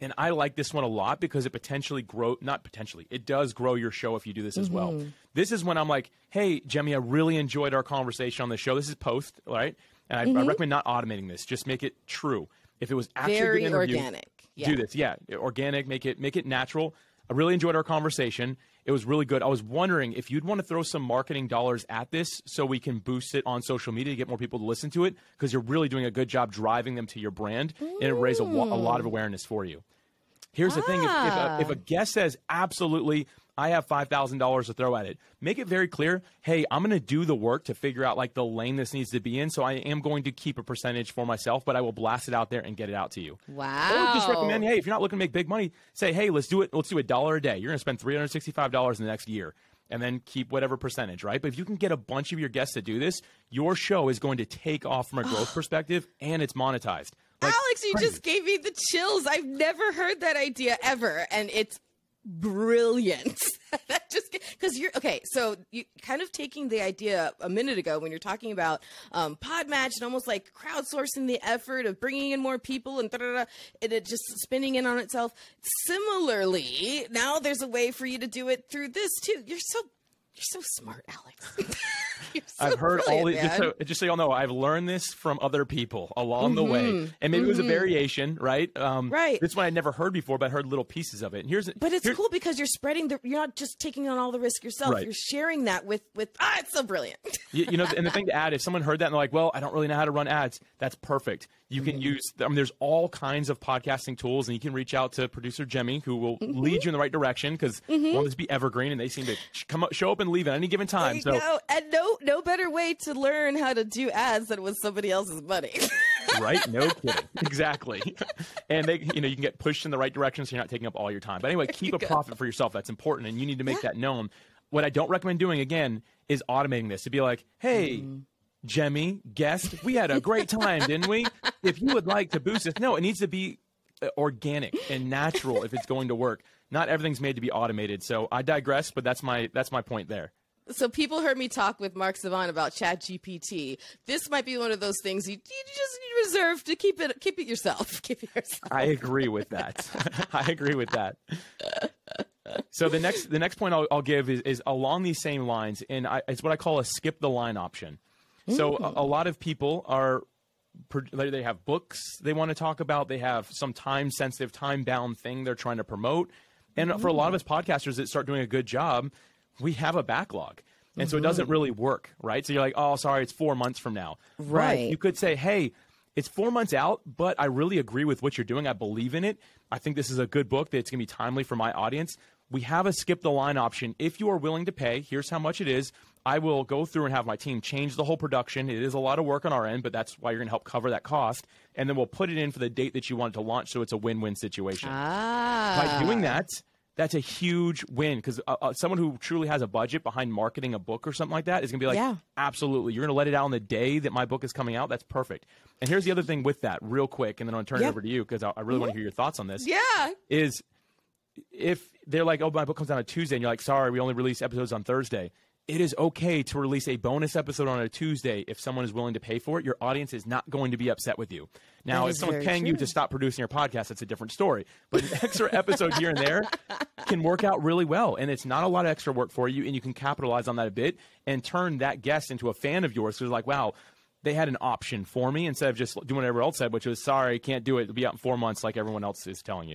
And I like this one a lot because it it does grow your show if you do this as well. This is when I'm like, hey, Jemmy, I really enjoyed our conversation on the show. This is post, right? And I recommend not automating this. Just make it true. If it was actually very a good interview, organic. do this. Yeah, organic, make it natural. I really enjoyed our conversation. It was really good. I was wondering if you'd want to throw some marketing dollars at this so we can boost it on social media to get more people to listen to it, because you're really doing a good job driving them to your brand, and it raised a lot of awareness for you. Here's the thing. If a guest says, absolutely, I have $5,000 to throw at it, make it very clear, hey, I'm going to do the work to figure out like the lane this needs to be in. So I am going to keep a percentage for myself, but I will blast it out there and get it out to you. Wow. Or just recommend, hey, if you're not looking to make big money, say, hey, let's do $1 a day. You're going to spend $365 in the next year. And then keep whatever percentage, right? But if you can get a bunch of your guests to do this, your show is going to take off from a growth perspective, and it's monetized. Like, Alex, you just gave me the chills. I've never heard that idea ever, and it's brilliant. That just because you're okay. So you kind of taking the idea a minute ago when you're talking about Podmatch and almost like crowdsourcing the effort of bringing in more people and and it just spinning in on itself. Similarly, now there's a way for you to do it through this too. You're so smart, Alex. I've heard all these, just so y'all know, I've learned this from other people along the way. And maybe it was a variation, right? Right. This one I'd never heard before, but I heard little pieces of it. And but it's cool because you're spreading you're not just taking on all the risk yourself. Right. You're sharing that with it's so brilliant. you know, and the thing to add, if someone heard that and they're like, well, I don't really know how to run ads, that's perfect. You can use, there's all kinds of podcasting tools, and you can reach out to producer Jemmy, who will lead you in the right direction, because won't this be evergreen, and they seem to show up and leave at any given time. There you go. And no better way to learn how to do ads than with somebody else's money. Right? No kidding. Exactly. And you can get pushed in the right direction, so you're not taking up all your time. But anyway, keep a profit for yourself. That's important, and you need to make that known. What I don't recommend doing, again, is automating this. To be like, hey, Jemmy, guest, we had a great time, didn't we? If you would like to boost this. No, it needs to be organic and natural if it's going to work. Not everything's made to be automated. So I digress, but that's my point there. So people heard me talk with Mark Savant about ChatGPT. This might be one of those things you just reserve to keep it yourself. Keep it yourself. I agree with that. I agree with that. So the next point I'll give is along these same lines, and it's what I call a skip the line option. So a lot of people they have books they want to talk about. They have some time sensitive, time bound thing they're trying to promote. And for a lot of us podcasters that start doing a good job, we have a backlog. And so it doesn't really work, right? So you're like, oh, sorry, it's 4 months from now. Right. But you could say, hey, it's 4 months out, but I really agree with what you're doing. I believe in it. I think this is a good book that's going to be timely for my audience. We have a skip the line option. If you are willing to pay, here's how much it is. I will go through and have my team change the whole production. It is a lot of work on our end, but that's why you're going to help cover that cost. And then we'll put it in for the date that you want it to launch, so it's a win-win situation. By doing that, that's a huge win, because someone who truly has a budget behind marketing a book or something like that is going to be like, absolutely, you're going to let it out on the day that my book is coming out? That's perfect. And here's the other thing with that real quick, and then I'll turn it over to you, because I really want to hear your thoughts on this. Is if they're like, oh, my book comes out on Tuesday, and you're like, sorry, we only release episodes on Thursday. It is okay to release a bonus episode on a Tuesday if someone is willing to pay for it. Your audience is not going to be upset with you. Now, if someone's paying you to stop producing your podcast, that's a different story. But an extra episode here and there can work out really well. And it's not a lot of extra work for you, and you can capitalize on that a bit and turn that guest into a fan of yours. So it's like, wow, they had an option for me instead of just doing whatever else said, which was, sorry, can't do it. It'll be out in 4 months like everyone else is telling you.